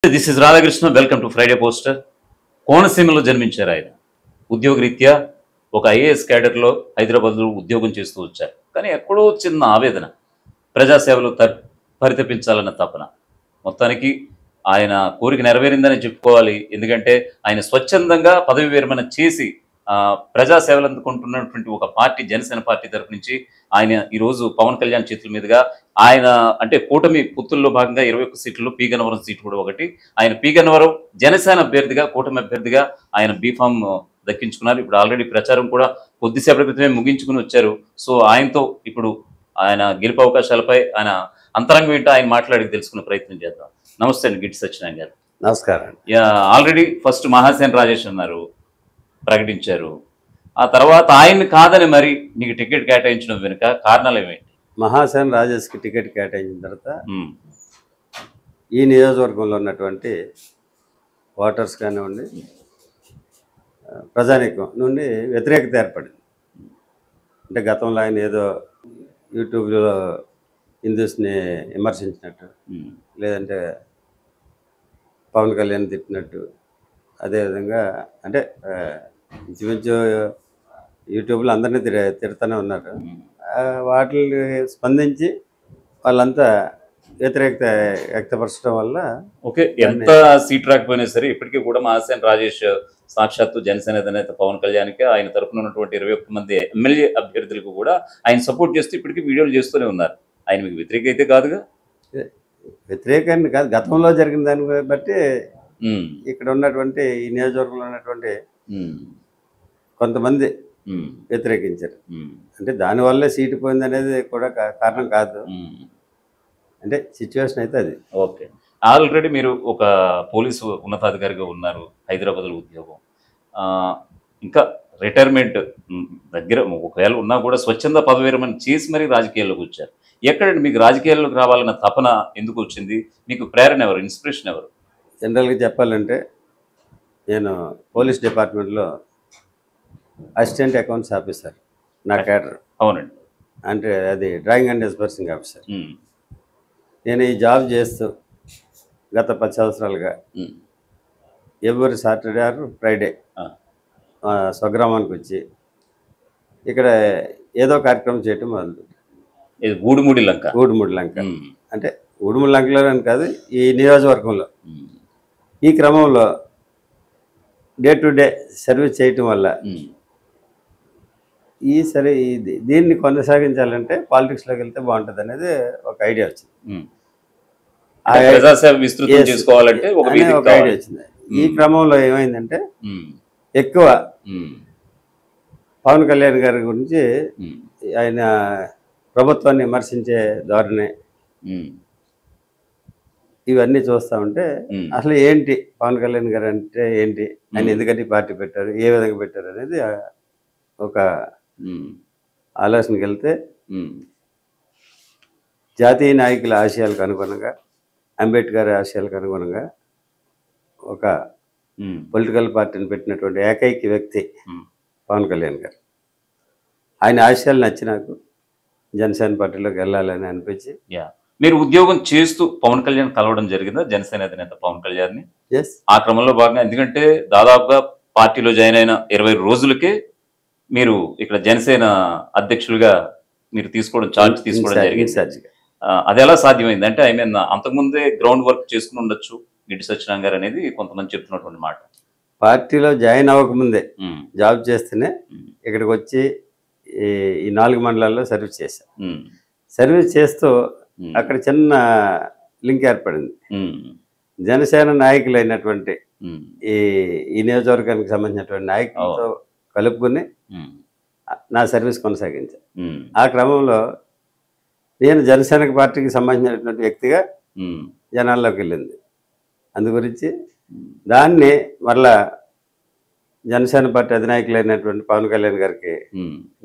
This is Radhakrishna. Welcome to Friday poster. కోనసీమలో జన్మించారు ఆయన. ఉద్యోగరీత్యా ఒక ఐఏఎస్ క్యాడర్లో హైదరాబాద్లో ఉద్యోగం చేస్తూ వచ్చారు. కానీ ఎక్కడో చిన్న ఆవేదన, ప్రజాసేవలో పరితపించాలన్న తపన. మొత్తానికి ఆయన కోరిక నెరవేరిందని చెప్పుకోవాలి. ఎందుకంటే ఆయన స్వచ్ఛందంగా పదవి విరమణ చేసి ప్రజాసేవలు అందుకుంటున్నటువంటి ఒక పార్టీ, జనసేన పార్టీ తరఫు నుంచి ఆయన ఈరోజు పవన్ కళ్యాణ్ చేతుల మీదుగా ఆయన అంటే కూటమి పొత్తుల్లో భాగంగా 21 సీట్లలో పి గన్నవరం సీటు కూడా ఒకటి. ఆయన పి గన్నవరం జనసేన అభ్యర్థిగా, కూటమి అభ్యర్థిగా ఆయన బీఫామ్ దక్కించుకున్నారు. ఇప్పుడు ఆల్రెడీ ప్రచారం కూడా కొద్దిసేపటి క్రితమే ముగించుకుని వచ్చారు. సో ఆయనతో ఇప్పుడు ఆయన గెలుపు అవకాశాలపై ఆయన అంతరంగం ఏంటో ఆయన మాట్లాడి తెలుసుకునే ప్రయత్నం చేద్దాం. నమస్తే అండి గిట్టి సత్యనారాయణ గారు. నమస్కారం. ఆల్రెడీ ఫస్ట్ మహాసేన రాజేష్ అన్నారు, ప్రకటించారు. ఆ తర్వాత ఆయన్ని కాదని మరి నీకు టికెట్ కేటాయించడం వెనుక కారణాలు ఏమేంటి? మహాసేన రాజేష్కి టికెట్ కేటాయించిన తర్వాత ఈ నియోజకవర్గంలో ఉన్నటువంటి ఓటర్స్ కానివ్వండి, ప్రజానీకం నుండి వ్యతిరేకత ఏర్పడింది. అంటే గతంలో ఆయన ఏదో యూట్యూబ్లో హిందూస్ని విమర్శించినట్టు, లేదంటే పవన్ కళ్యాణ్ తిట్టినట్టు, అదేవిధంగా అంటే ఇంచుమించు యూట్యూబ్లో అందరినీ తిడుతూనే ఉన్నారు. వాటిని స్పందించి వాళ్ళంతా వ్యతిరేకత వ్యక్తపరచడం వల్ల ఓకే, ఎంత సీట్ రాకపోయినా సరే ఇప్పటికీ కూడా మహాసేన రాజేష్ సాక్షాత్తు జనసేన అధినేత పవన్ కళ్యాణ్కి ఆయన తరఫున ఉన్నటువంటి 21 మంది ఎమ్మెల్యే అభ్యర్థులకు కూడా ఆయన సపోర్ట్ చేస్తూ ఇప్పటికీ వీడియోలు చేస్తూనే ఉన్నారు. ఆయన మీకు వ్యతిరేక అయితే కాదుగా? వ్యతిరేకాన్ని కాదు, గతంలో జరిగిన దాన్ని బట్టి ఇక్కడ ఉన్నటువంటి ఈ నియోజకవర్గంలో ఉన్నటువంటి కొంతమంది వ్యతిరేకించారు. అంటే దానివల్లే సీటు పోయింది అనేది కూడా కారణం కాదు. అంటే సిచ్యువేషన్ అయితే అది. ఓకే, ఆల్రెడీ మీరు ఒక పోలీసు ఉన్నతాధికారిగా ఉన్నారు, హైదరాబాద్లో ఉద్యోగం, ఇంకా రిటైర్మెంట్ దగ్గర ఒకవేళ ఉన్నా కూడా స్వచ్ఛంద పదవి విరమణ చేసి మరీ రాజకీయాల్లోకి వచ్చారు. ఎక్కడండి మీకు రాజకీయాల్లోకి రావాలన్న తపన ఎందుకు వచ్చింది? మీకు ప్రేరణ ఎవరు, ఇన్స్పిరేషన్ ఎవరు? జనరల్గా చెప్పాలంటే నేను పోలీస్ డిపార్ట్మెంట్లో అసిస్టెంట్ అకౌంట్స్ ఆఫీసర్ నా క్యాడర్. అవునండి. అంటే అది డ్రాయింగ్ అండ్ డిస్బర్సింగ్ ఆఫీసర్. నేను ఈ జాబ్ చేస్తూ గత 10 సంవత్సరాలుగా ఎవ్రీ సాటర్డే ఆర్ ఫ్రైడే స్వగ్రామానికి వచ్చి ఇక్కడ ఏదో కార్యక్రమం చేయటం మొదలుపెట్టాను. గూడుమూడి లంక. గూడుమూడి లంక అంటే గూడుమూడి లంకలోనే కాదు, ఈ నియోజకవర్గంలో. ఈ క్రమంలో డే టు డే సర్వీస్ చేయటం వల్ల దీన్ని కొనసాగించాలంటే పాలిటిక్స్లోకి వెళ్తే బాగుంటుంది అనేది ఒక ఐడియా వచ్చింది. ఒక ఐడియా వచ్చింది. ఈ క్రమంలో ఏమైందంటే ఎక్కువ పవన్ కళ్యాణ్ గారి గురించి ఆయన ప్రభుత్వాన్ని విమర్శించే ధోరణి ఇవన్నీ చూస్తూ ఉంటే అసలు ఏంటి పవన్ కళ్యాణ్ గారు అంటే ఏంటి, ఆయన ఎందుకంటే పార్టీ పెట్టారు, ఏ విధంగా పెట్టారు అనేది ఒక ఆలోచనకి వెళ్తే జాతీయ నాయకుల ఆశయాలకు అనుగుణంగా, అంబేద్కర్ ఆశయాలకు అనుగుణంగా ఒక పొలిటికల్ పార్టీని పెట్టినటువంటి ఏకైక వ్యక్తి పవన్ కళ్యాణ్ గారు. ఆయన ఆశయాలు నచ్చి నాకు జనసేన పార్టీలోకి వెళ్ళాలని అనిపించి. మీరు ఉద్యోగం చేస్తూ పవన్ కళ్యాణ్ కలవడం జరిగిందా, జనసేన అధినేత పవన్ కళ్యాణ్ని? ఆ క్రమంలో భాగంగా, ఎందుకంటే దాదాపుగా పార్టీలో జాయిన్ అయిన 20 రోజులకే మీరు ఇక్కడ జనసేన అధ్యక్షులుగా మీరు చార్జ్ తీసుకోవడం జరిగింది. అది ఎలా సాధ్యమైంది? అంటే ఐ మీన్ అంతకుముందే గ్రౌండ్ వర్క్ చేసుకుని ఉండొచ్చు గిట్టి సత్యనారాయణ గారు అనేది కొంతమంది చెప్తున్నటువంటి మాట. పార్టీలో జాయిన్ అవ్వకముందే జాబ్ చేస్తేనే ఇక్కడికి వచ్చి ఈ 4 మండలాల్లో సర్వీస్ చేశాను. సర్వీస్ చేస్తూ అక్కడ చిన్న లింక్ ఏర్పడింది. జనసేన నాయకులైనటువంటి ఈ నియోజకవర్గానికి సంబంధించినటువంటి నాయకులతో కలుపుకుని నా సర్వీస్ కొనసాగించాను. ఆ క్రమంలో నేను జనసేన పార్టీకి సంబంధించినటువంటి వ్యక్తిగా జనాల్లోకి వెళ్ళింది. అందు గురించి దాన్ని మరలా జనసేన పార్టీ అధినాయకులైనటువంటి పవన్ కళ్యాణ్ గారికి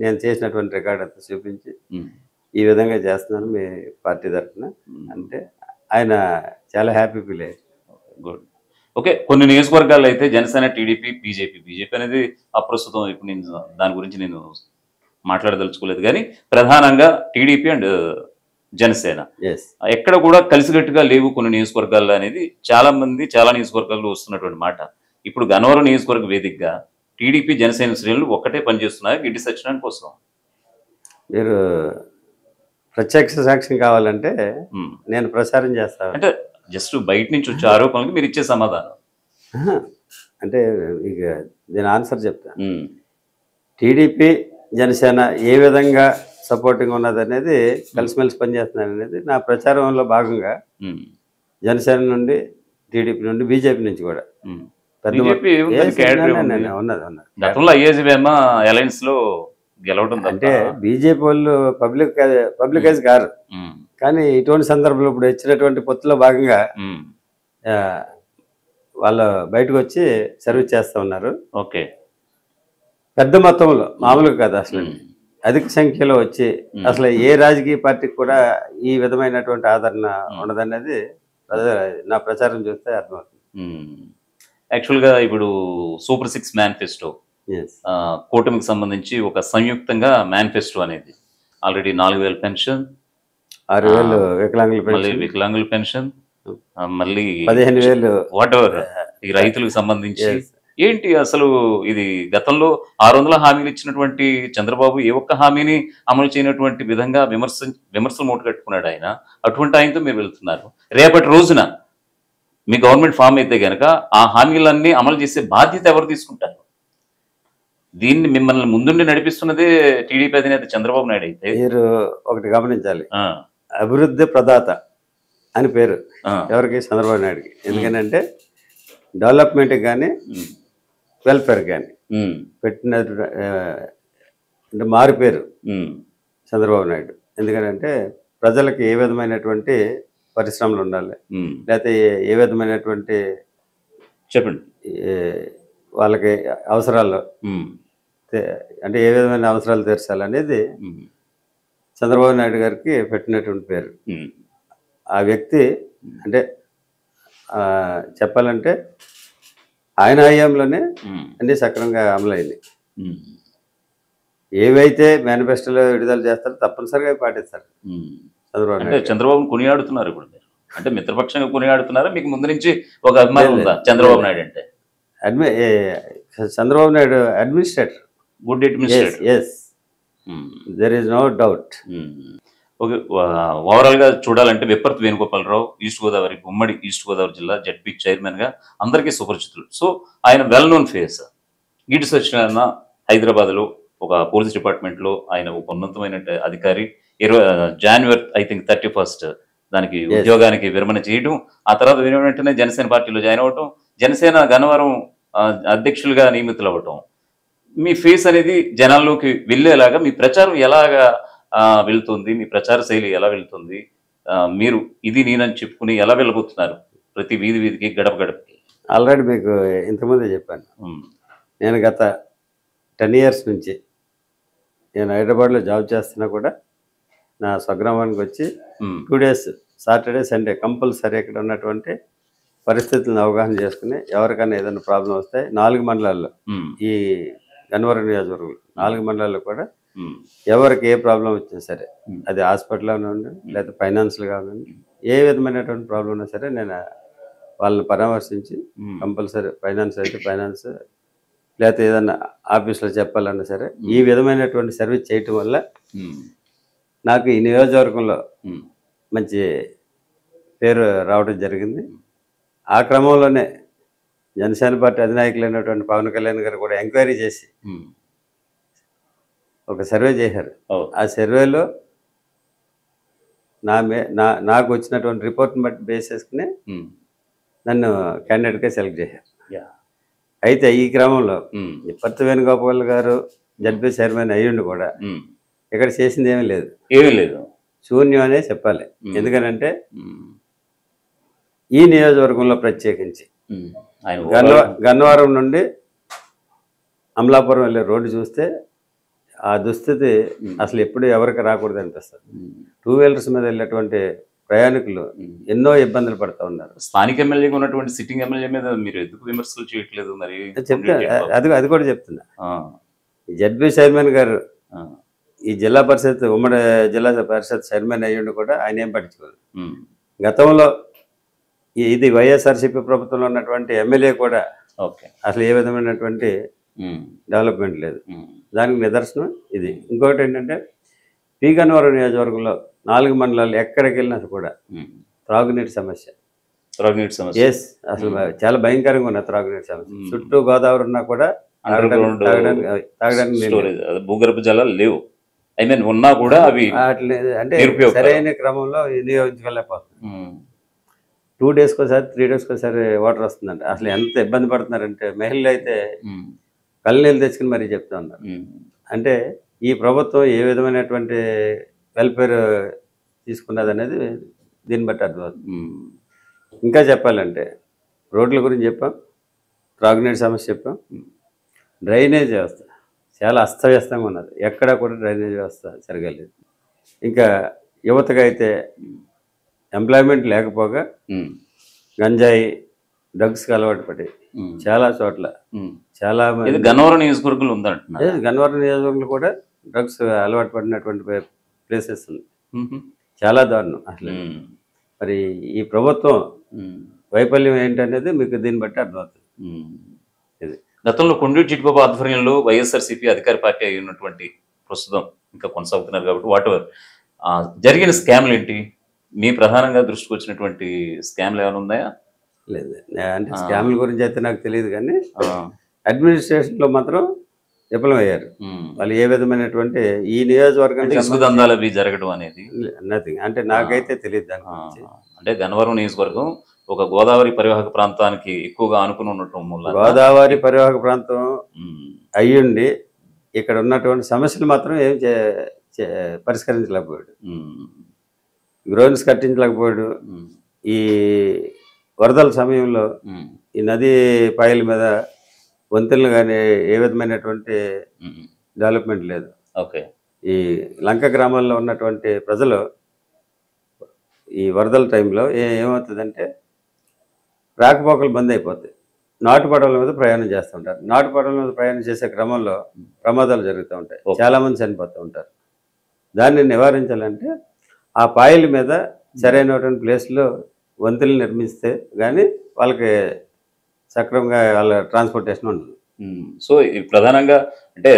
నేను చేసినటువంటి రికార్డ్ అంతా చూపించి ఈ విధంగా చేస్తున్నాను మీ పార్టీ తరఫున అంటే ఆయన చాలా హ్యాపీ ఫీల్ అయ్యారు. గుడ్. ఓకే, కొన్ని నియోజకవర్గాల్లో అయితే జనసేన, టీడీపీ, బీజేపీ అనేది అప్రస్తుతం. ఇప్పుడు నేను దాని గురించి నేను మాట్లాడదలుచుకోలేదు. కానీ ప్రధానంగా టీడీపీ అండ్ జనసేన ఎస్ ఎక్కడ కూడా కలిసికట్టుగా లేవు కొన్ని నియోజకవర్గాల్లో అనేది చాలా మంది చాలా నియోజకవర్గాల్లో వస్తున్నటువంటి మాట. ఇప్పుడు గన్నవరం నియోజకవర్గ వేదికగా టీడీపీ జనసేన శ్రేణులు ఒక్కటే పనిచేస్తున్నారు గిడ్డి సత్యనారాయణ కోసం. మీరు ప్రత్యక్ష సాక్ష్యం కావాలంటే ఉమ్. నేను ప్రసారం చేస్తాను. అంటే జస్ట్ బయట నుంచి వచ్చే ఆరోపణలకు మీరు ఇచ్చే సమాధానం. అంటే ఇక నేను ఆన్సర్ చెప్తాను. ఉమ్. టీడీపీ జనసేన ఏ విధంగా సపోర్టింగ్ ఉన్నది అనేది కలిసిమెలిసి పనిచేస్తున్నాను అనేది నా ప్రచారంలో భాగంగా ఉమ్. జనసేన నుండి టీడీపీ నుండి బీజేపీ నుంచి కూడా ఉమ్. పెద్ద బీజేపీ మొత్తం- ఏముంది? క్యాడర్ ఏముంది? ఉన్నది ఉన్నది. గతంలో ఐఏజీబీఎం అలయన్స్ లో గెలవడం తప్ప. అంటే బీజేపీ వాళ్ళు పబ్లికైజ్ కారు, ఉమ్. కానీ ఇటువంటి సందర్భంలో ఇప్పుడు ఇచ్చినటువంటి పొత్తులో భాగంగా ఉమ్. ఆ, వాళ్ళు బయటకు వచ్చి సర్వీస్ చేస్తూ ఉన్నారు. ఓకే. పెద్ద మొత్తంలో, మామూలుగా కాదు అసలు, ఉమ్. అధిక సంఖ్యలో వచ్చి అసలు ఏ రాజకీయ పార్టీకి కూడా ఈ విధమైనటువంటి ఆదరణ ఉండదనేది నా ప్రచారం చూస్తే అర్థమవుతుంది. యాక్చువల్గా ఇప్పుడు సూపర్ 6 మేనిఫెస్టో ఎస్ కూటమికి సంబంధించి ఒక సంయుక్తంగా మేనిఫెస్టో అనేది ఆల్రెడీ 4,000 పెన్షన్, 6,000 వికలాంగుల మళ్ళీ పెన్షన్, వికలాంగుల పెన్షన్, మళ్ళీ 15,000 వాట్ ఎవర్ ఈ రైతులకు సంబంధించి Yes. ఏంటి అసలు ఇది గతంలో 600 హామీలు ఇచ్చినటువంటి చంద్రబాబు ఏ ఒక్క హామీని అమలు చేయనటువంటి విధంగా విమర్శలు మూట కట్టుకున్నాడు ఆయన. అటువంటి ఆయనతో మీరు వెళ్తున్నారు. రేపటి రోజున మీ గవర్నమెంట్ ఫామ్ అయితే గనక ఆ హామీలన్నీ అమలు చేసే బాధ్యత ఎవరు తీసుకుంటారు? దీన్ని మిమ్మల్ని ముందుండి నడిపిస్తున్నదే టీడీపీ అధినేత చంద్రబాబు నాయుడు అయితే. మీరు ఒకటి గమనించాలి, ఆ, అభివృద్ధి ప్రదాత అని పేరు ఆ, ఎవరికి? చంద్రబాబు నాయుడుకి. ఎందుకంటే డెవలప్మెంట్కి కానీ ఉమ్, వెల్ఫేర్ కానీ ఉమ్, పెట్టిన అంటే మారు పేరు ఉమ్, చంద్రబాబు నాయుడు. ఎందుకంటే ప్రజలకు ఏ విధమైనటువంటి పరిశ్రమలు ఉండాలి, ఉమ్. లేకపోతే ఏ విధమైనటువంటి చెప్పండి. వాళ్ళకి అవసరాలు ఉమ్, అంటే ఏ విధమైన అవసరాలు తీర్చాలనేది ఉమ్, చంద్రబాబు నాయుడు గారికి పెట్టినటువంటి పేరు. ఉమ్, ఆ వ్యక్తి అంటే చెప్పాలంటే ఆయన హయాంలోనే ఉమ్, అన్నీ సక్రమంగా అమలైంది. ఉమ్, ఏవైతే మేనిఫెస్టోలో విడుదల చేస్తారో తప్పనిసరిగా అవి పాటిస్తారు ఉమ్. చంద్రబాబు అంటే నాయుడు. చంద్రబాబును కొనియాడుతున్నారు ఇప్పుడు మీరు. అంటే మిత్రపక్షంగా కొనియాడుతున్నారా? మీకు ముందు నుంచి ఒక అభిమానం లేదు, ఉందా లేదు. చంద్రబాబు నాయుడు అంటే? Chandrababu Naidu administrator. Good administrator. Yes, there is no doubt. Okay. Overall గా చూడాలంటే విప్పర్తి వేణుగోపాలరావు ఈస్ట్ గోదావరి ఉమ్మడి ఈస్ట్ గోదావరి జిల్లా జడ్పీ చైర్మన్ గా అందరికీ సుపరిచితులు. సో ఆయన well known face. Giddi Satyanarayana Hyderabad లో ఒక పోలీస్ డిపార్ట్మెంట్ లో ఆయన ఒక ఉన్నతమైన అధికారి. జనవరి ఐ థింక్ 31 దానికి ఉద్యోగానికి విరమణ చేయడం, ఆ తర్వాత వెంటనే జనసేన పార్టీలో జాయిన్ అవ్వటం, జనసేన గన్నవరం అధ్యక్షులుగా నియమితులు అవ్వటం. మీ ఫేస్ అనేది జనాల్లోకి వెళ్ళేలాగా మీ ప్రచారం ఎలాగా వెళ్తుంది? మీ ప్రచార శైలి ఎలా వెళ్తుంది? మీరు ఇది నేనని చెప్పుకుని ఎలా వెళ్ళబోతున్నారు ప్రతి వీధి వీధికి, గడప గడపకి? ఆల్రెడీ మీకు ఇంతకుముందే చెప్పాను, నేను గత 10 years నుంచి నేను హైదరాబాద్లో జాబ్ చేస్తున్నా కూడా నా స్వగ్రామానికి వచ్చి 2 days సాటర్డే సండే కంపల్సరీ ఇక్కడ ఉన్నటువంటి పరిస్థితులను అవగాహన చేసుకుని ఎవరికైనా ఏదైనా ప్రాబ్లం వస్తే 4 మండలాల్లో, ఈ గన్నవరం నియోజకవర్గంలో 4 మండలాల్లో కూడా ఎవరికి ఏ ప్రాబ్లం వచ్చినా సరే, అది హాస్పిటల్ కానివ్వండి లేదా ఫైనాన్షియల్ కానివ్వండి, ఏ విధమైనటువంటి ప్రాబ్లం ఉన్నా సరే నేను వాళ్ళని పరామర్శించి కంపల్సరీ ఫైనాన్స్ అయితే ఫైనాన్స్, లేకపోతే ఏదన్నా ఆఫీస్లో చెప్పాలన్నా సరే ఈ విధమైనటువంటి సర్వీస్ చేయటం వల్ల నాకు ఈ నియోజకవర్గంలో మంచి పేరు రావడం జరిగింది. ఆ క్రమంలోనే జనసేన పార్టీ అధినాయకులైనటువంటి పవన్ కళ్యాణ్ గారు కూడా ఎంక్వైరీ చేసి ఒక సర్వే చేశారు. ఆ సర్వేలో నాకు వచ్చినటువంటి రిపోర్ట్ని బట్టి బేస్ చేసుకుని నన్ను క్యాండిడేట్గా సెలెక్ట్ చేశారు. అయితే ఈ క్రమంలో విప్పర్తి వేణుగోపాల్ గారు జడ్పీ చైర్మన్ అయ్యుండి కూడా ఇక్కడ చేసింది ఏమీ లేదు, శూన్యం అనే చెప్పాలి. ఎందుకనంటే ఈ నియోజకవర్గంలో ప్రత్యేకించి గన్నవరం నుండి అమలాపురం వెళ్ళే రోడ్డు చూస్తే ఆ దుస్థితి అసలు ఎప్పుడు ఎవరికి రాకూడదు అనిపిస్తుంది. 2 wheelers మీద వెళ్ళేటువంటి ప్రయాణికులు ఎన్నో ఇబ్బందులు పడుతూ ఉన్నారు. స్థానిక ఎమ్మెల్యేగా ఉన్నటువంటి సిట్టింగ్ ఎమ్మెల్యే మీద మీరు ఎందుకు విమర్శలు చేయట్లేదు? మరి చెప్తే అది కూడా చెప్తున్నా, జడ్పీ చైర్మన్ గారు ఈ జిల్లా పరిషత్ ఉమ్మడి జిల్లా పరిషత్ చైర్మన్ అయ్యుండి కూడా ఆయన ఏం పట్టించుకోలేదు. గతంలో ఇది వైఎస్ఆర్సీపీ ప్రభుత్వంలో ఉన్నటువంటి ఎమ్మెల్యే కూడా ఓకే. అసలు ఏ విధమైనటువంటి డెవలప్మెంట్ లేదు. దానికి నిదర్శనం ఇది. ఇంకొకటి ఏంటంటే పి గన్నవరం నియోజకవర్గంలో 4 మండలాలు ఎక్కడికి వెళ్ళినా కూడా త్రాగునీటి సమస్య. ఎస్, అసలు చాలా భయంకరంగా ఉన్న త్రాగునీటి సమస్య. చుట్టూ గోదావరి ఉన్నా కూడా తాగడానికి భూగర్భ జలాలు లేవు. ఐ మీన్ ఉన్నా కూడా అవి అంటే సరైన క్రమంలో వినియోగించుకోలేకపోతుంది. 2 డేస్కి ఒకసారి 3 డేస్కి ఒకసారి వాటర్ వస్తుందంట. అసలు ఎంత ఇబ్బంది పడుతున్నారంటే మహిళలు అయితే కళ్ళనీళ్ళు తెచ్చుకుని మరీ చెప్తా ఉన్నారు. అంటే ఈ ప్రభుత్వం ఏ విధమైనటువంటి వెల్ఫేర్ తీసుకున్నది అనేది దీన్ని బట్టి అర్థమవుతుంది. ఇంకా చెప్పాలంటే రోడ్ల గురించి చెప్పాం, త్రాగునీటి సమస్య చెప్పాం, డ్రైనేజ్ వ్యవస్థ చాలా అస్తవ్యస్తంగా ఉన్నది. ఎక్కడా కూడా డ్రైనేజ్ వ్యవస్థ జరగలేదు. ఇంకా యువతగా అయితే ఎంప్లాయ్మెంట్ లేకపోగా గంజాయి డ్రగ్స్కి అలవాటు పడి చాలా చోట్ల చాలా మంది గన్నవరం నియోజకవర్గంలో ఉందంటున్నారు. గన్నవరం నియోజకవర్గంలో కూడా డ్రగ్స్ అలవాటు పడినటువంటి ప్లేసెస్ ఉంది. చాలా దారుణం అసలు. మరి ఈ ప్రభుత్వం వైఫల్యం ఏంటనేది మీకు దీన్ని బట్టి అర్థమవుతుంది. ఇది గతంలో కొండూరు చిట్టిబాబు ఆధ్వర్యంలో వైఎస్ఆర్సీపీ అధికార పార్టీ అయి ఉన్నటువంటి ప్రస్తుతం ఇంకా కొనసాగుతున్నారు కాబట్టి వాటెవర్ జరిగిన స్కామ్లు ఏంటి? మీ ప్రధానంగా దృష్టికి వచ్చినటువంటి స్కామ్లు ఏమైనా ఉన్నాయా? లేదు, అంటే స్కామ్ల గురించి అయితే నాకు తెలియదు, కానీ అడ్మినిస్ట్రేషన్లో మాత్రం విఫలమయ్యారు. వాళ్ళు ఏ విధమైనటువంటి ఈ నియోజకవర్గం ఇసుక దందాలు అవి జరగడం అనేది నథింగ్, అంటే నాకైతే తెలియదు దాని గురించి. అంటే గన్నవరం నియోజకవర్గం ఒక గోదావరి పరివాహక ప్రాంతానికి ఎక్కువగా ఆనుకుని ఉండటం మూలంగా గోదావరి పరివాహక ప్రాంతం అయ్యుండి ఇక్కడ ఉన్నటువంటి సమస్యలు మాత్రం ఏం పరిష్కరించలేకపోయాడు. గ్రౌండ్స్ కట్టించలేకపోయాడు. ఈ వరదల సమయంలో ఈ నదీ పాయల మీద వంతెనలు కానీ ఏ విధమైనటువంటి డెవలప్మెంట్ లేదు. ఓకే. ఈ లంక గ్రామాల్లో ఉన్నటువంటి ప్రజలు ఈ వరదల టైంలో ఏమవుతుందంటే రాకపోకలు బంద్ అయిపోతాయి. నాటు పడవల మీద ప్రయాణం చేస్తుంటారు. నాటు పడవల మీద ప్రయాణం చేసే క్రమంలో ప్రమాదాలు జరుగుతూ ఉంటాయి. చాలామంది చనిపోతూ ఉంటారు. దాన్ని నివారించాలంటే ఆ పాయల మీద సరైనటువంటి ప్లేస్లో వంతులు నిర్మిస్తే కానీ వాళ్ళకి సక్రమంగా వాళ్ళ ట్రాన్స్పోర్టేషన్ ఉండదు. సో ప్రధానంగా అంటే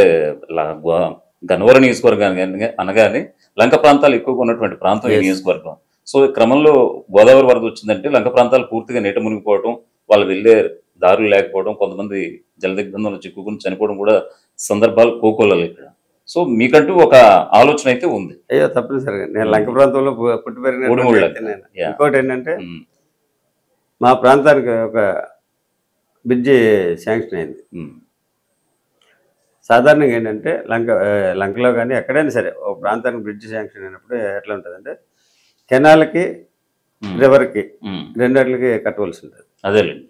గన్నవరం నియోజకవర్గాన్ని అనగానే లంక ప్రాంతాలు ఎక్కువగా ఉన్నటువంటి ప్రాంతం ఈ నియోజకవర్గం. సో క్రమంలో గోదావరి వరద వచ్చిందంటే లంక ప్రాంతాలు పూర్తిగా నీట మునిగిపోవడం, వాళ్ళు వెళ్ళే దారులు లేకపోవడం, కొంతమంది జలదిగ్బంధంలో చిక్కుకుని చనిపోవడం కూడా సందర్భాలు కోకోలలు ఇక్కడ. సో మీకంటూ ఒక ఆలోచన అయితే ఉంది. అయ్యో తప్పనిసరిగా నేను లంక ప్రాంతంలో పుట్టి పెరిగిన. ఇంకోటి ఏంటంటే మా ప్రాంతానికి ఒక బ్రిడ్జి శాంక్షన్ అయింది. సాధారణంగా ఏంటంటే లంకలో కానీ ఎక్కడైనా సరే ఒక ప్రాంతానికి బ్రిడ్జి శాంక్షన్ అయినప్పుడు ఎట్లా ఉంటుందంటే కెనాల్కి రివర్కి రెండిట్లకి కట్టవలసి ఉంటుంది. అదేలేండి,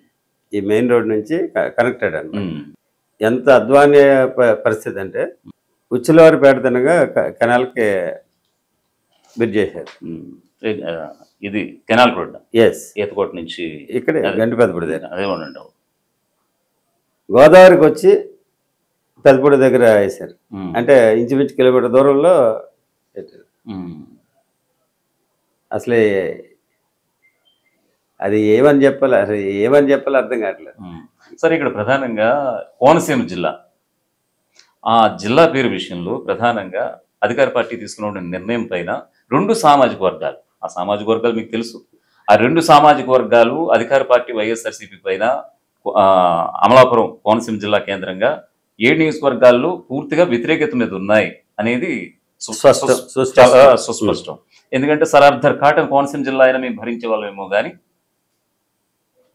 ఈ మెయిన్ రోడ్ నుంచి కనెక్టెడ్ అనమాట. ఎంత అధ్వాన్య పరిస్థితి అంటే ఉచ్చిలవారిపేట తినగా కెనాల్కి బ్రిడ్జ్ చేశారు. ఇది కెనాల్ రోడ్. ఎస్, ఈతకోట నుంచి ఇక్కడే గండిపెద్దపూడి దగ్గర. అదే ఉండండి. గోదావరికి వచ్చి పెద్దపూడి దగ్గర వేశారు. అంటే ఇంచుమించు కిలోమీటర్ దూరంలో పెట్టారు. అసలే అది ఏమని చెప్పాలి అర్థం కావట్లేదు. సరే, ఇక్కడ ప్రధానంగా కోనసీమ జిల్లా, ఆ జిల్లా పేరు విషయంలో ప్రధానంగా అధికార పార్టీ తీసుకున్న నిర్ణయం పైన 2 సామాజిక వర్గాలు, ఆ సామాజిక వర్గాలు మీకు తెలుసు, ఆ 2 సామాజిక వర్గాలు అధికార పార్టీ వైఎస్ఆర్సీపీ పైన అమలాపురం కోనసీమ జిల్లా కేంద్రంగా 7 నియోజకవర్గాల్లో పూర్తిగా వ్యతిరేకత మీద ఉన్నాయి అనేది సుస్పష్టం. ఎందుకంటే సరార్థర్ కాటన్ కోనసీమ జిల్లా అయినా మేము భరించే వాళ్ళమేమో కానీ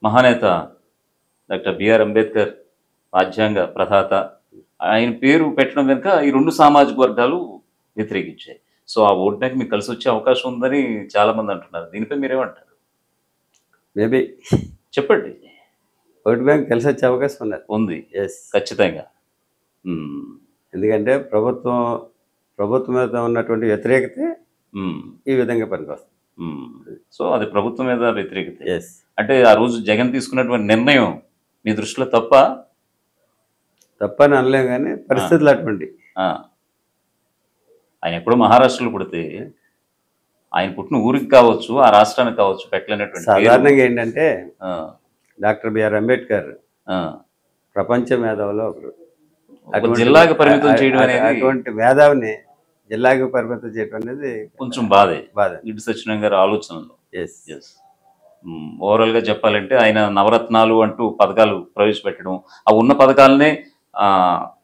మహానేత డాక్టర్ బిఆర్ అంబేద్కర్ రాజ్యాంగ ప్రధాత ఆయన పేరు పెట్టడం వెనుక ఈ 2 సామాజిక వర్గాలు వ్యతిరేకించాయి. సో ఆ ఓట్ బ్యాంక్ మీకు కలిసి వచ్చే అవకాశం ఉందని చాలా మంది అంటున్నారు. దీనిపై మీరేమంటారు? మేబీ చెప్పండి. ఓట్ బ్యాంక్ కలిసి వచ్చే అవకాశం ఉంది. ఎస్, ఖచ్చితంగా. ఎందుకంటే ప్రభుత్వం మీద ఉన్నటువంటి వ్యతిరేకతే ఈ విధంగా పనికొస్తుంది. సో అది ప్రభుత్వం మీద వ్యతిరేకత. ఎస్, అంటే ఆ రోజు జగన్ తీసుకున్నటువంటి నిర్ణయం మీ దృష్టిలో తప్పని అనలేం, కానీ పరిస్థితులు అటువంటి ఆయన ఎప్పుడో మహారాష్ట్రలో పుడితే ఆయన పుట్టిన ఊరికి కావచ్చు, ఆ రాష్ట్రానికి కావచ్చు పెట్టలేనటువంటి పేరు. సాధారణంగా ఏంటంటే ఆ, డాక్టర్ బిఆర్ అంబేద్కర్ ఆ. ప్రపంచ మేధావులో ఒకరు. ఒక జిల్లాకి పరిమితం చేయడం అనేది అటువంటి మేధావిని జిల్లాకి పరిమితం చేయడం అనేది కొంచెం బాధే. బాధ. గిడ్డి సత్యనారాయణ గారి ఆలోచనలో. ఎస్. ఎస్. ఓవరాల్గా చెప్పాలంటే ఆయన నవరత్నాలు అంటూ పథకాలు ప్రవేశపెట్టడం, ఆ ఉన్న పథకాలనే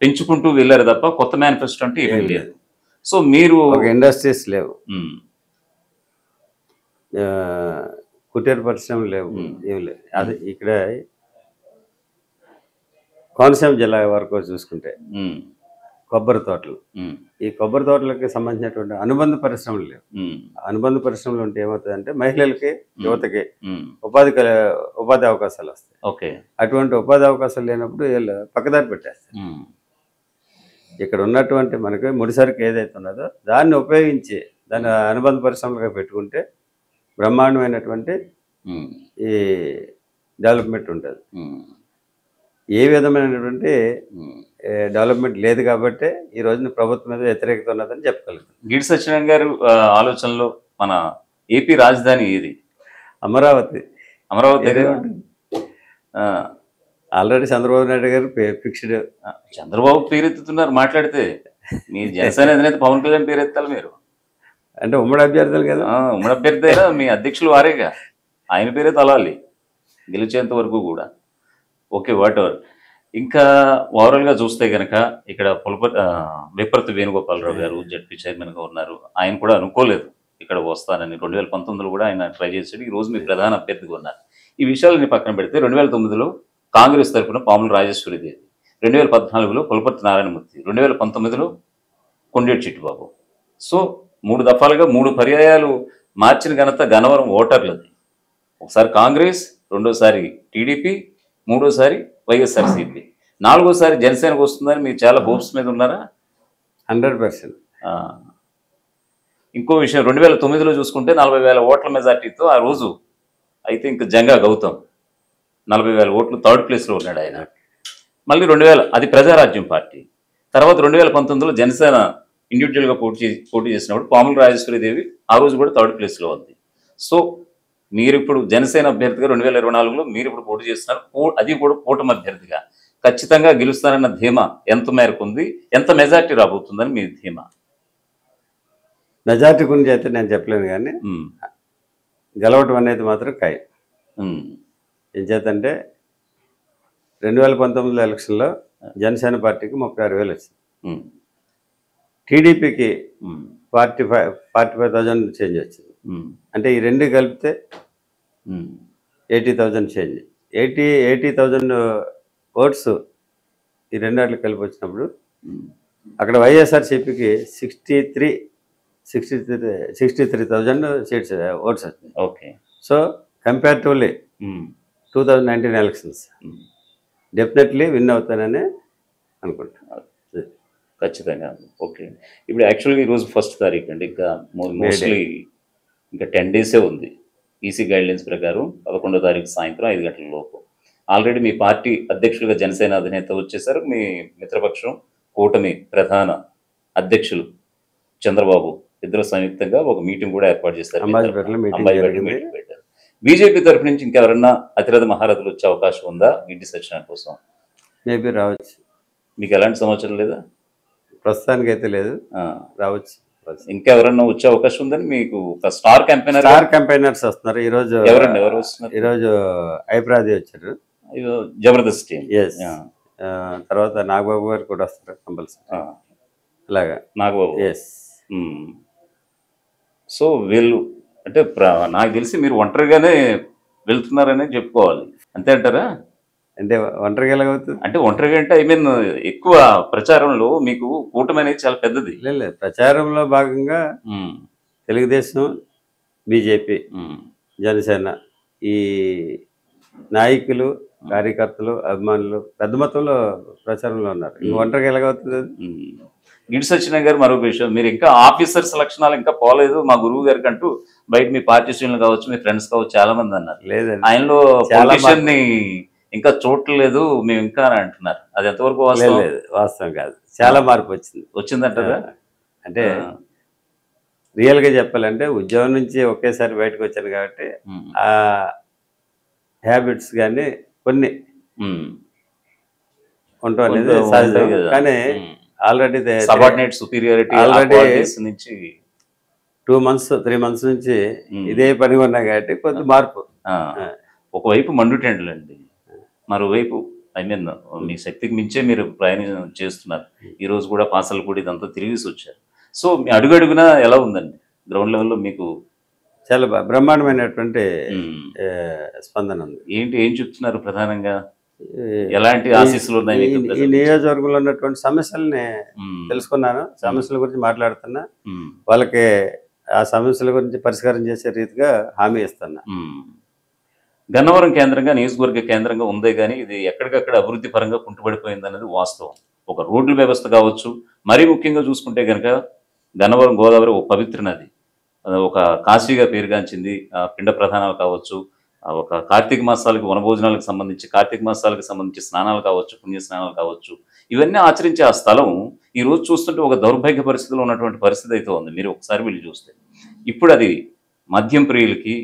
పెంచుకుంటూ వెళ్ళారు తప్ప కొత్త మేనిఫెస్టో అంటే ఏమీ లేదు. సో మీరు ఒక ఇండస్ట్రీస్ లేవు, ఉమ్, కుటీర పరిశ్రమలు లేవు, ఏమి లేవు. అది ఇక్కడ కోనసీమ జిల్లా వరకు చూసుకుంటే ఉమ్, కొబ్బరి తోటలు, ఉమ్, ఈ కొబ్బరి తోటలకి సంబంధించినటువంటి అనుబంధ పరిశ్రమలు లేవు. ఉమ్, అనుబంధ పరిశ్రమలు ఉంటే ఏమవుతుందంటే మహిళలకి, యువతకి ఉమ్. ఉపాధి అవకాశాలు వస్తాయి. ఓకే. అటువంటి ఉపాధి అవకాశాలు లేనప్పుడు వీళ్ళు పక్కదారి పెట్టేస్తారు. ఉమ్, ఇక్కడ ఉన్నటువంటి మనకి ముడిసరికి ఏదైతే ఉన్నదో దాన్ని ఉపయోగించి దాన్ని అనుబంధ పరిశ్రమలుగా పెట్టుకుంటే బ్రహ్మాండమైనటువంటి ఉమ్, ఈ డెవలప్మెంట్ ఉంటుంది. ఉమ్, ఏ విధమైనటువంటి ఉమ్. డెవలప్మెంట్ లేదు కాబట్టి ఈ రోజున ప్రభుత్వం మీద వ్యతిరేకత ఉన్నదని చెప్పగలుగుతాం. గిడ్డి సత్యనారాయణ గారు ఆలోచనలో మన ఏపీ రాజధాని ఏది? అమరావతి. అమరావతి దగ్గర ఉంటుంది. ఆల్రెడీ చంద్రబాబు నాయుడు గారు ఫిక్స్డ్. చంద్రబాబు పేరెత్తుతున్నారు మాట్లాడితే. మీ జనసేన అధినేత పవన్ కళ్యాణ్ పేరెత్తాలి మీరు. అంటే ఉమ్మడి అభ్యర్థులు కదా. ఉమ్మడి అభ్యర్థి అయినా మీ అధ్యక్షులు వారేగా, ఆయన పేరే తలాలి గెలిచేంత వరకు కూడా. Okay, what ever. ఇంకా ఓవరాల్గా చూస్తే కనుక ఇక్కడ విపర్తి వేణుగోపాలరావు గారు జడ్పీ చైర్మన్గా ఉన్నారు. ఆయన కూడా అనుకోలేదు ఇక్కడ వస్తానని. 2019లో కూడా ఆయన ట్రై చేశాడు. ఈరోజు మీ ప్రధాన అభ్యర్థిగా ఉన్నారు. ఈ విషయాలని పక్కన పెడితే 2009లో కాంగ్రెస్ తరఫున పాముల రాజేశ్వరిదేవి, 2014లో పులపర్తి నారాయణమూర్తి, 2019లో కొండేటి చిట్టిబాబు. సో 3 దఫాలుగా 3 పర్యాయాలు మార్చిన ఘనత గన్నవరం ఓటర్లది. ఒకసారి కాంగ్రెస్, రెండోసారి టీడీపీ, మూడోసారి వైఎస్ఆర్సీపీ, 4వసారి జనసేనకు వస్తుందని మీరు చాలా హోప్స్ మీద ఉన్నారా? 100%. ఇంకో విషయం, 2009లో చూసుకుంటే 40,000 ఓట్ల మెజార్టీతో ఆ రోజు అయితే ఇంకా జంగా గౌతమ్ 40,000 ఓట్లు థర్డ్ ప్లేస్లో ఉన్నాడు ఆయన. మళ్ళీ 2000 అది ప్రజారాజ్యం పార్టీ. తర్వాత 2019లో జనసేన ఇండివిజువల్గా పోటీ చేసినప్పుడు పాముల రాజేశ్వరిదేవి ఆ రోజు కూడా థర్డ్ ప్లేస్లో ఉంది. సో మీరు ఇప్పుడు జనసేన అభ్యర్థిగా 2024లో మీరు ఇప్పుడు పోటీ చేస్తున్నారు, అది కూడా కూటమి అభ్యర్థిగా. ఖచ్చితంగా గెలుస్తారన్న ధీమా ఎంత మేరకు ఉంది? ఎంత మెజార్టీ రాబోతుందని మీ ధీమా? మెజార్టీ గురించి అయితే నేను చెప్పలేను, కానీ గెలవటం అనేది మాత్రం ఖాయం. ఏం చేతంటే 2019 ఎలక్షన్లో జనసేన పార్టీకి 36,000 వచ్చింది, టీడీపీకి 45,000 చేంజ్ వచ్చింది. అంటే ఈ రెండు కలిపితే 80,000 చేంజ్. 80,000 ఓట్స్ ఈ రెండాట్లు కలిపి వచ్చినప్పుడు అక్కడ వైఎస్ఆర్సీపీకి 63,000 సీట్స్ ఓట్స్ వచ్చింది. Okay. So comparatively 2019 elections definitely win అవుతానని అనుకుంటున్నాను. ఖచ్చితంగా. ఓకే. ఇప్పుడు యాక్చువల్గా ఈరోజు 1వ తారీఖు అండి. ఇంకా మోస్ట్లీ ఇంకా 10 డేసే ఉంది. ఈసీ గైడ్లైన్స్ ప్రకారం 11వ తారీఖు సాయంత్రం 5 గంటల లోపు ఆల్రెడీ మీ పార్టీ అధ్యక్షులుగా జనసేన అధినేత వచ్చేసారు. మీ మిత్రపక్షం కూటమి ప్రధాన అధ్యక్షులు చంద్రబాబు ఇద్దరు సంయుక్తంగా ఒక మీటింగ్ కూడా ఏర్పాటు చేస్తారు. మీటింగ్ పెట్టారు. బీజేపీ తరఫు నుంచి ఇంకెవరన్నా అతిరథ మహారథులు వచ్చే అవకాశం ఉందా గిడ్డి సత్యనారాయణ కోసం? మేబీ రావచ్చు. మీకు ఎలాంటి సమాచారం లేదా? ప్రస్తుతానికి అయితే లేదు, రావచ్చు. ఇంకెవరన్నా వచ్చే అవకాశం ఉందని మీకు ఒక స్టార్ క్యాంపెయినర్స్ వస్తున్నారు. ఎవరు వస్తున్నారు? ఈరోజు ఐప్రాది వచ్చారు, జబర్దస్త్ టీం. తర్వాత నాగబాబు గారు కూడా వస్తారు కంపల్సరీ. అలాగా నాగబాబు. ఎస్. సో వీళ్ళు అంటే నాకు తెలిసి మీరు ఒంటరిగానే వెళ్తున్నారనే చెప్పుకోవాలి, అంతే అంటారా? అంటే ఒంటరిగా ఎలాగవుతుంది? అంటే ఒంటరిగా అంటే ఐ మీన్ ఎక్కువ ప్రచారంలో మీకు కూటమి అనేది చాలా పెద్దది. లేదు, ప్రచారంలో భాగంగా తెలుగుదేశం, బీజేపీ, జనసేన ఈ నాయకులు, కార్యకర్తలు, అభిమానులు పెద్ద మొత్తంలో ప్రచారంలో ఉన్నారు. ఒంటరిగా ఎలాగవుతుంది? గిడ్డి సత్యనారాయణ గారు మరొక విషయం, మీరు ఇంకా ఆఫీసర్స్ లక్షణాలు ఇంకా పోలేదు మా గురువు గారికి అంటూ బయట మీ పార్టీ శ్రేణులు కావచ్చు, మీ ఫ్రెండ్స్ కావచ్చు చాలా మంది అన్నారు. లేదండి, ఆయనలో పొలిటిషియన్ని ఇంకా చూడలేదు మేము ఇంకా అని అంటున్నారు. అది ఎంతవరకు వాస్తవం కాదు, చాలా మార్పు వచ్చిందంటారా? వచ్చిందంటారా? అంటే రియల్గా చెప్పాలంటే ఉద్యోగం నుంచి ఒకేసారి బయటకు వచ్చాను కాబట్టి ఆ హ్యాబిట్స్ కానీ కొన్ని ఉండటం అనేది సహజం. కానీ ఆల్రెడీ సబార్డినేట్ సుపీరియారిటీ ఆల్రెడీ నుంచి 2 months 3 months నుంచి ఇదే పని ఉన్నా కాబట్టి కొంత మార్పు. ఒకవైపు మండుటెండ్లండి, మరోవైపు ఐ మీన్ మీ శక్తికి మించే మీరు ప్రయాణం చేస్తున్నారు. ఈ రోజు కూడా పాసలు కూడా ఇదంతా తిరిగేసి వచ్చారు. సో మీ అడుగడుగునా ఎలా ఉందండి గ్రౌండ్ లెవెల్లో? మీకు చాలా బ్రహ్మాండమైనటువంటి స్పందన ఉంది. ఏం చెప్తున్నారు ప్రధానంగా? ఎలాంటి ఆశీస్సులు ఉన్నాయి మీకు? ఈ నియోజకవర్గంలో ఉన్నటువంటి సమస్యల్ని తెలుసుకున్నాను, సమస్యల గురించి మాట్లాడుతున్నా, వాళ్ళకి ఆ సమస్యల గురించి పరిష్కారం చేసే రీతిగా హామీ ఇస్తున్నా. గన్నవరం కేంద్రంగా, నియోజకవర్గ కేంద్రంగా ఉందే కానీ ఇది ఎక్కడికక్కడ అభివృద్ధి పరంగా కుంటుపడిపోయింది అనేది వాస్తవం. ఒక రోడ్ల వ్యవస్థ కావచ్చు, మరీ ముఖ్యంగా చూసుకుంటే కనుక గన్నవరం గోదావరి ఒక పవిత్ర నది, ఒక కాశీగా పేరుగాంచింది. పిండ ప్రధానాలు కావచ్చు, ఒక కార్తీక మాసాలకు వనభోజనాలకు సంబంధించి, కార్తీక మాసాలకు సంబంధించి స్నానాలు కావచ్చు, పుణ్య స్నానాలు కావచ్చు, ఇవన్నీ ఆచరించే ఆ స్థలం ఈ రోజు చూస్తుంటే ఒక దౌర్భాగ్య పరిస్థితిలో ఉన్నటువంటి పరిస్థితి అయితే ఉంది. మీరు ఒకసారి వెళ్ళి చూస్తే ఇప్పుడు అది మద్యం ప్రియులకి,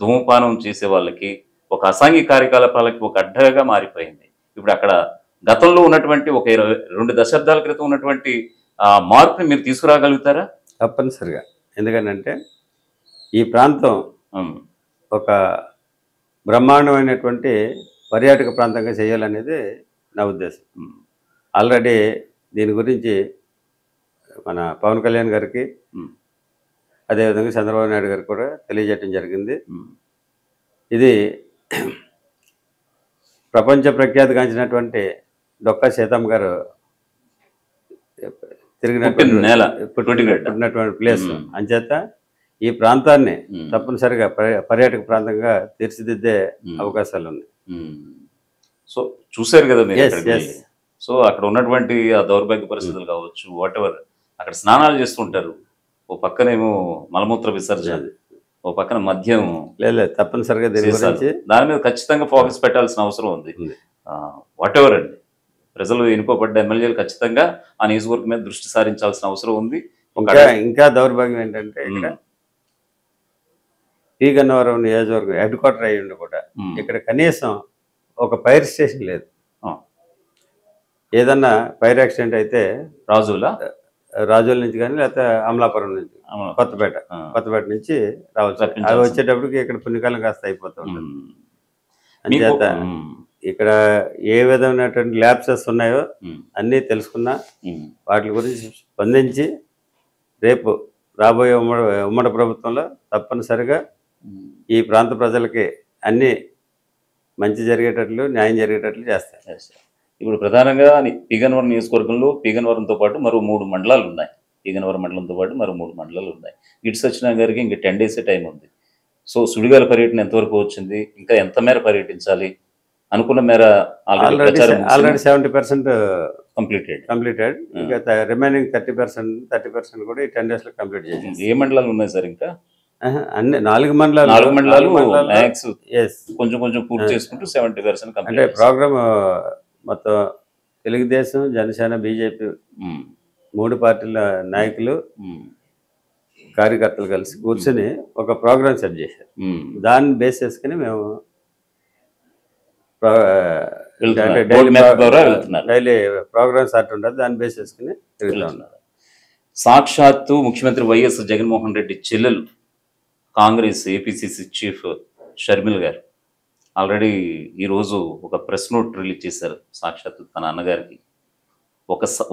ధూమపానం చేసే వాళ్ళకి, ఒక అసాంఘిక కార్యకలాపాలకి ఒక అడ్డగా మారిపోయింది. ఇప్పుడు అక్కడ గతంలో ఉన్నటువంటి ఒక 22 దశాబ్దాల క్రితం ఉన్నటువంటి మార్పుని మీరు తీసుకురాగలుగుతారా? తప్పనిసరిగా. ఎందుకంటే ఈ ప్రాంతం ఒక బ్రహ్మాండమైనటువంటి పర్యాటక ప్రాంతంగా చేయాలనేది నా ఉద్దేశం. ఆల్రెడీ దీని గురించి మన పవన్ కళ్యాణ్ గారికి, అదేవిధంగా చంద్రబాబు నాయుడు గారికి కూడా తెలియజేయడం జరిగింది. ఇది ప్రపంచ ప్రఖ్యాతిగాంచినటువంటి డొక్కా సీతమ్మ గారు పుట్టినటువంటి ప్లేస్ అంచేత ఈ ప్రాంతాన్ని తప్పనిసరిగా పర్యాటక ప్రాంతంగా తీర్చిదిద్దే అవకాశాలు ఉన్నాయి. సో చూశారు కదా మీరు. సో అక్కడ ఉన్నటువంటి ఆ దౌర్భాగ్య పరిస్థితులు కావచ్చు, వాట్ ఎవర్, అక్కడ స్నానాలు చేస్తుంటారు. ఓ పక్కనేమో మలమూత్ర విసర్జన, ఓ పక్కన మద్యం. లేదు, తప్పనిసరిగా దాని మీద ఖచ్చితంగా ఫోకస్ పెట్టాల్సిన అవసరం ఉంది. వాట్ ఎవర్ అండి, ప్రజలు ఎన్నుకోబడ్డ ఎమ్మెల్యేలు ఖచ్చితంగా ఆ నియోజకవర్గం మీద దృష్టి సారించాల్సిన అవసరం ఉంది. ఇంకా దౌర్భాగ్యం ఏంటంటే ఇక్కడ పి గన్నవరం నియోజకవర్గం హెడ్ క్వార్టర్ అయ్యి ఉండి కూడా ఇక్కడ కనీసం ఒక ఫైర్ స్టేషన్ లేదు. ఏదన్నా ఫైర్ యాక్సిడెంట్ అయితే రాజుల నుంచి కానీ, లేకపోతే అమలాపురం నుంచి, కొత్తపేట నుంచి రావచ్చు. అవి వచ్చేటప్పటికి ఇక్కడ పుణ్యకాలం కాస్త అయిపోతూ ఉంటుంది. అంచేత ఇక్కడ ఏ విధమైనటువంటి ల్యాబ్సెస్ ఉన్నాయో అన్నీ తెలుసుకున్నా, వాటి గురించి స్పందించి రేపు రాబోయే ఉమ్మడి ప్రభుత్వంలో తప్పనిసరిగా ఈ ప్రాంత ప్రజలకి అన్నీ మంచి జరిగేటట్లు, న్యాయం జరిగేటట్లు చేస్తాయి. ఇప్పుడు ప్రధానంగా పీగన్నవరం నియోజకవర్గంలో పీగన్నవరంతో పాటు మరో 3 మండలాలు ఉన్నాయి. పీగన్నవరం మండలంతో పాటు మరో 3 మండలాలు ఉన్నాయి. ఇటు సత్యనారాయణ గారికి ఇంకా 10 days టైం ఉంది. సో సుడిగాల పర్యటన ఎంతవరకు వచ్చింది? ఇంకా ఎంత మేర పర్యటించాలి? అనుకున్న మేర ఆల్రెడీ 70% కంప్లీటెడ్. ఇంకా రిమైనింగ్ 30% కూడా ఈ 10 days లో కంప్లీట్ చేసింది. ఏ మండలాలు ఉన్నాయి సార్? ఇంకా అన్ని 4 మండలాలు కొంచెం కొంచెం పూర్తి చేసుకుంటూ 70% అంటే ప్రోగ్రామ్ మొత్తం తెలుగుదేశం, జనసేన, బీజేపీ 3 పార్టీల నాయకులు, కార్యకర్తలు కలిసి కూర్చొని ఒక ప్రోగ్రామ్ సెట్ చేశారు. దాన్ని బేస్ చేసుకుని మేము డైలీ ప్రోగ్రామ్ స్టార్ట్ ఉంటుంది. దాన్ని బేస్ చేసుకుని తిరుగుతూ ఉన్నారు. సాక్షాత్తు ముఖ్యమంత్రి వైఎస్ జగన్మోహన్ రెడ్డి చెల్లెలు, కాంగ్రెస్ ఏపీసీసీ చీఫ్ షర్మిల గారు ఆల్రెడీ ఈరోజు ఒక ప్రెస్ నోట్ రిలీజ్ చేశారు. సాక్షాత్తు తన అన్నగారికి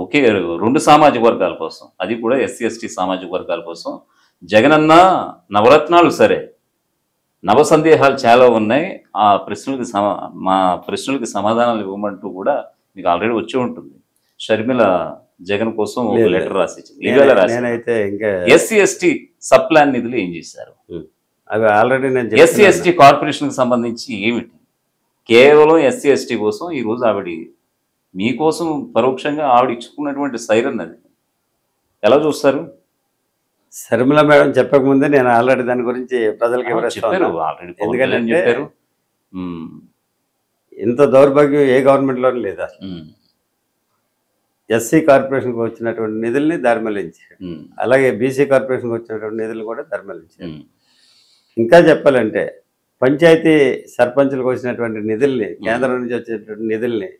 ఒకే 2 సామాజిక వర్గాల కోసం, అది కూడా ఎస్సీ ఎస్టీ సామాజిక వర్గాల కోసం, జగనన్న నవరత్నాలు సరే, నవ సందేహాలు చాలా ఉన్నాయి, ఆ ప్రశ్నలకి మా ప్రశ్నలకి సమాధానాలు ఇవ్వమంటూ కూడా మీకు ఆల్రెడీ వచ్చి ఉంటుంది. షర్మిల జగన్ కోసం ఒక లెటర్ రాసి ఎస్సీ ఎస్టీ సబ్ ప్లాన్ నిధులు ఏం చేశారు? అవి ఆల్రెడీ ఎస్సీ ఎస్టీ కార్పొరేషన్కి సంబంధించి ఏమిటి? కేవలం ఎస్సీ ఎస్టీ కోసం ఈరోజు ఆవిడ మీకోసం పరోక్షంగా ఆవిడ ఇచ్చుకున్నటువంటి సైరన్ అది ఎలా చూస్తారు? శర్మిల మేడం చెప్పకముందే నేను ఆల్రెడీ దాని గురించి ప్రజలకు ఎందుకంటే ఇంత దౌర్భాగ్యం ఏ గవర్నమెంట్లో లేదా? ఎస్సీ కార్పొరేషన్కి వచ్చినటువంటి నిధుల్ని దారి మళ్లించారు. అలాగే బీసీ కార్పొరేషన్కి వచ్చినటువంటి నిధులు కూడా దారి మళ్లించారు. ఇంకా చెప్పాలంటే పంచాయతీ సర్పంచులకు వచ్చినటువంటి నిధుల్ని, కేంద్రం నుంచి వచ్చేటువంటి నిధుల్ని,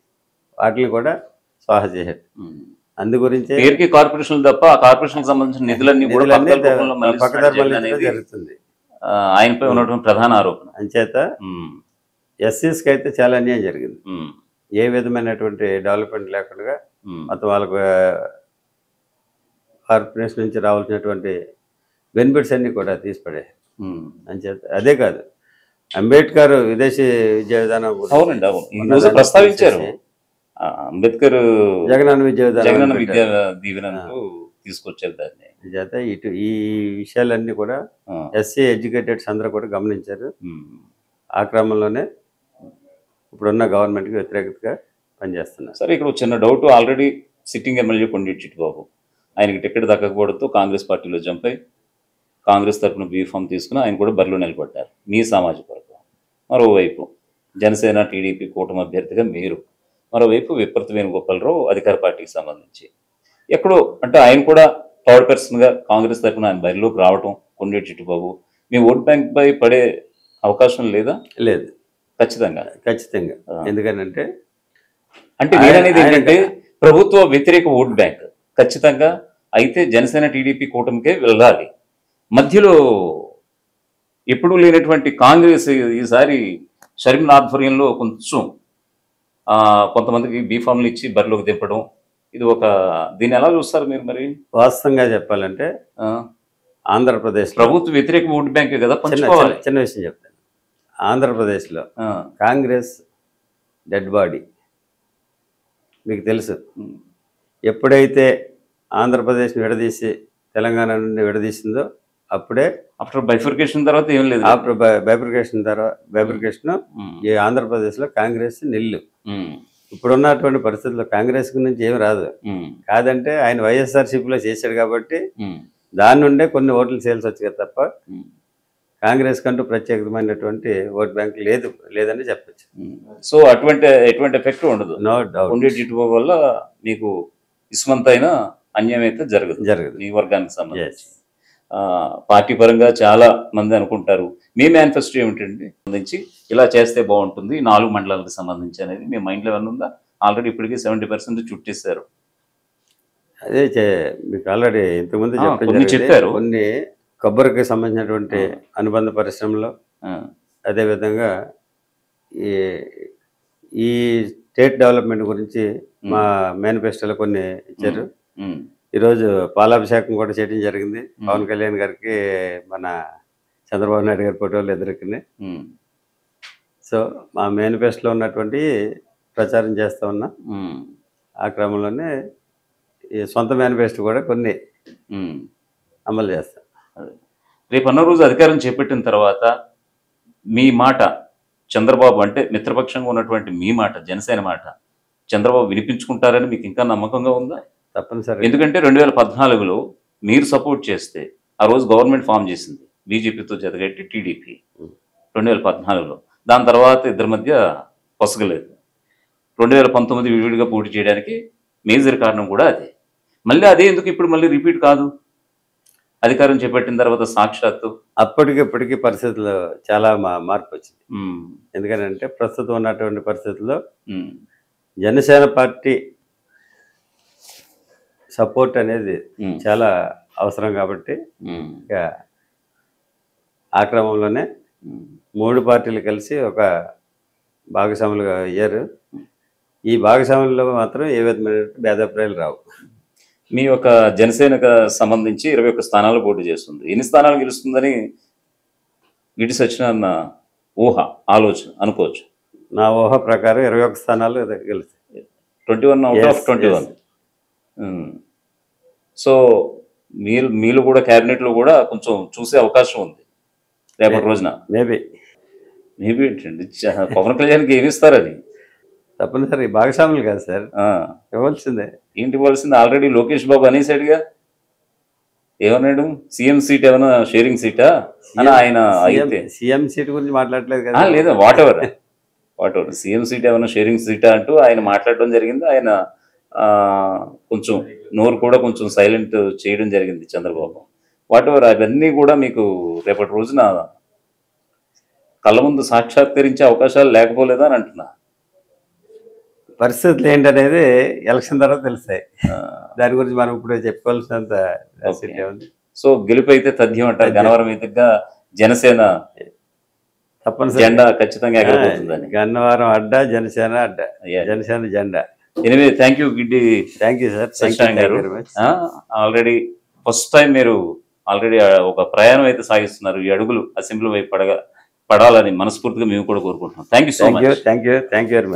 వాటిని కూడా స్వాహా చేశారు. అందు గురించి పేరుకి కార్పొరేషన్ తప్ప ఆ కార్పొరేషన్ సంబంధించిన నిధులన్నీ కూడా జరుగుతుంది. ఆయనపై ఉన్నటువంటి ప్రధాన ఆరోపణ. అంచేత ఎస్సీస్కి అయితే చాలా అన్యాయం జరిగింది. ఏ విధమైనటువంటి డెవలప్మెంట్ లేకుండా మొత్తం వాళ్ళకు కార్పొరేషన్ నుంచి రావాల్సినటువంటి బెనిఫిట్స్ అన్నీ కూడా తీసిపడే. అంచేత అదే కాదు, అంబేద్కర్ విదేశీ విద్యా విధానం ప్రస్తావించారు. అంబేద్కర్ జగనన్న విద్యా దీవెనకు తీసుకొచ్చారు దాన్ని. చేత ఇటు ఈ విషయాలన్నీ కూడా ఎస్సీ ఎడ్యుకేటెడ్స్ అందరూ కూడా గమనించారు. ఆ క్రమంలోనే ఇప్పుడున్న గవర్నమెంట్కి వ్యతిరేకతగా పనిచేస్తున్నారు. సరే, ఇక్కడ చిన్న doubt. Already sitting MLA Kondeti Chittibabu ఆయనకి టికెట్ దక్కకపోవడంతో కాంగ్రెస్ పార్టీలో జంప్ అయి కాంగ్రెస్ తరఫున బీఫామ్ తీసుకుని ఆయన కూడా బరిలో నిలబడ్డారు. మీ సామాజిక వర్గం. మరోవైపు జనసేన టీడీపీ కూటమి అభ్యర్థిగా మీరు, మరోవైపు విప్రత వేణుగోపాలరావు అధికార పార్టీకి సంబంధించి. ఎక్కడో అంటే ఆయన కూడా థర్డ్ పర్సన్గా కాంగ్రెస్ తరఫున ఆయన బరిలోకి రావటం, కొండేటి చిట్టిబాబు మీ ఓట్ బ్యాంక్ పై పడే అవకాశం లేదా? లేదు, ఖచ్చితంగా. ఎందుకంటే అంటే నేననేది ఏంటంటే ప్రభుత్వ వ్యతిరేక ఓట్ బ్యాంక్ ఖచ్చితంగా అయితే జనసేన టీడీపీ కూటమికే వెళ్ళాలి. మధ్యలో ఎప్పుడూ లేనటువంటి కాంగ్రెస్ ఈసారి షర్మిల ఆధ్వర్యంలో కొంతమందికి బీఫామ్లు ఇచ్చి బరిలోకి దింపడం, ఇది ఒక దీన్ని ఎలా చూస్తారు మీరు? మరి వాస్తవంగా చెప్పాలంటే ఆంధ్రప్రదేశ్ ప్రభుత్వ వ్యతిరేక ఓట్ బ్యాంక్ కదా. చిన్న విషయం చెప్తాను. ఆంధ్రప్రదేశ్లో కాంగ్రెస్ డెడ్ బాడీ మీకు తెలుసు. ఎప్పుడైతే ఆంధ్రప్రదేశ్ని విడదీసి తెలంగాణ నుండి విడదీసిందో అప్పుడే ఆఫ్టర్ బైఫర్కేషన్ తర్వాత ఏం లేదు. ఆఫ్టర్ బైఫర్కేషన్ ఈ ఆంధ్రప్రదేశ్లో కాంగ్రెస్ నిల్లు. ఇప్పుడున్నటువంటి పరిస్థితుల్లో కాంగ్రెస్ నుంచి ఏమి రాదు. కాదంటే ఆయన వైఎస్ఆర్సీపీలో చేశాడు కాబట్టి దాని నుండే కొన్ని ఓట్లు సేల్స్ వచ్చాయి తప్ప కాంగ్రెస్ కంటూ ప్రత్యేకమైనటువంటి ఓట్ బ్యాంక్ లేదని చెప్పచ్చు. సో ఎటువంటి ఎఫెక్ట్ ఉండదు. No doubt. కొండేటి వల్ల మీకు ఇస్మంతైన అన్యాయం అయితే జరగదు మీ వర్గానికి సంబంధించి. పార్టీ పరంగా చాలా మంది అనుకుంటారు. మీ మేనిఫెస్టో ఏమిటండి సంబంధించి ఇలా చేస్తే బాగుంటుంది 4 మండలాలకు సంబంధించి అనేది మీ మైండ్లో ఏమైనా ఉందా? ఆల్రెడీ ఇప్పటికీ 70% చుట్టేశారు. అదే మీకు ఆల్రెడీ ఇంతకుముందు చెప్పారు. కొన్ని కొబ్బరికి సంబంధించినటువంటి అనుబంధ పరిశ్రమలో, అదేవిధంగా ఈ స్టేట్ డెవలప్మెంట్ గురించి మా మేనిఫెస్టోలో కొన్ని ఇచ్చారు. ఈరోజు పాలాభిషేకం కూడా చేయడం జరిగింది. పవన్ కళ్యాణ్ గారికి మన చంద్రబాబు నాయుడు గారి ఫోటోలు ఎదురుకుని. సో మా మేనిఫెస్టోలో ఉన్నటువంటి ప్రచారం చేస్తూ ఉన్నా. ఆ క్రమంలోనే ఈ సొంత మేనిఫెస్టో కూడా కొన్ని అమలు చేస్తాం. రేపు అన్న రోజు అధికారం చేపట్టిన తర్వాత మీ మాట చంద్రబాబు అంటే మిత్రపక్షంగా ఉన్నటువంటి మీ మాట, జనసేన మాట చంద్రబాబు వినిపించుకుంటారని మీకు ఇంకా నమ్మకంగా ఉందా? తప్పనిసరి. ఎందుకంటే 2014లో మీరు సపోర్ట్ చేస్తే ఆ రోజు గవర్నమెంట్ ఫామ్ చేసింది బీజేపీతో జతగట్టి టీడీపీ 2014లో. దాని తర్వాత ఇద్దరి మధ్య పొసగలేదు. 2019 విడివిడిగా పోటీ చేయడానికి మేజర్ కారణం కూడా అదే. మళ్ళీ అదే ఎందుకు ఇప్పుడు మళ్ళీ రిపీట్ కాదు? అధికారం చేపట్టిన తర్వాత సాక్షాత్తు అప్పటికిప్పటికీ పరిస్థితుల్లో చాలా మార్పు వచ్చింది. ఎందుకంటే ప్రస్తుతం ఉన్నటువంటి పరిస్థితుల్లో జనసేన పార్టీ సపోర్ట్ అనేది చాలా అవసరం కాబట్టి ఇక ఆ క్రమంలోనే 3 పార్టీలు కలిసి ఒక భాగస్వాములుగా అయ్యారు. ఈ భాగస్వాముల్లో మాత్రం ఏ విధమైన భేదాభిప్రాయాలు రావు. మీ యొక్క జనసేనకు సంబంధించి 21 స్థానాలు పోటీ చేస్తుంది. ఎన్ని స్థానాలు గెలుస్తుందని గిడి సత్యనారాయణ ఊహ, ఆలోచన అనుకోవచ్చు? నా ఊహ ప్రకారం 21 స్థానాలు గెలుస్తాయి. 21 అవుట్ ఆఫ్ 21. సో మీరు కూడా క్యాబినెట్లో కూడా కొంచెం చూసే అవకాశం ఉంది రేపటి రోజున. మేబీ ఏంటండి పవన్ కళ్యాణ్కి ఏమి ఇస్తారని? తప్పనిసరి భాగస్వాములు కాదు సార్, ఇవ్వాల్సిందే. ఏంటి ఇవ్వాల్సిందే? ఆల్రెడీ లోకేష్ బాబు అనేసాడుగా. ఏమన్నాడు? సీఎం సీట్ ఏమైనా షేరింగ్ సీటా అని ఆయన అయితే సీఎం సీట్ గురించి మాట్లాడలేదు కదా. లేదా వాట్ ఎవర్ సీఎం సీట్ ఏమైనా షేరింగ్ సీటా అంటూ ఆయన మాట్లాడడం జరిగింది. ఆయన కొంచెం నోరు కూడా కొంచెం సైలెంట్ చేయడం జరిగింది చంద్రబాబు. వాటెవర్ అవన్నీ కూడా మీకు రేపటి రోజున కళ్ళ ముందు సాక్షాత్కరించే అవకాశాలు లేకపోలేదా అని అంటున్నా. పరిస్థితులు ఏంటనేది ఎలక్షన్ తర్వాత తెలుస్తాయి. ఆ, దాని గురించి మనం ఇప్పుడు చెప్పుకోవాల్సినంత ఓకే. సో గెలుపు అయితే తథ్యం అంటారు. గన్నవరం మీదుగా జనసేన తప్పనిసరి జెండా ఖచ్చితంగా ఎగరబోతుందని. గన్నవరం అడ్డా, జనసేన అడ్డా, Yeah. జనసేన జెండా. Anyway thank you Giddi thank you sir. Satyanarayana గారు. ఆల్రెడీ ఫస్ట్ టైం మీరు ఆల్రెడీ ఒక ప్రయాణం అయితే సాగిస్తున్నారు. ఈ అడుగులు అసెంబ్లీ వైపు పడాలని మనస్ఫూర్తిగా మేము కూడా కోరుకుంటున్నాం. Thank you so much. Thank you very much.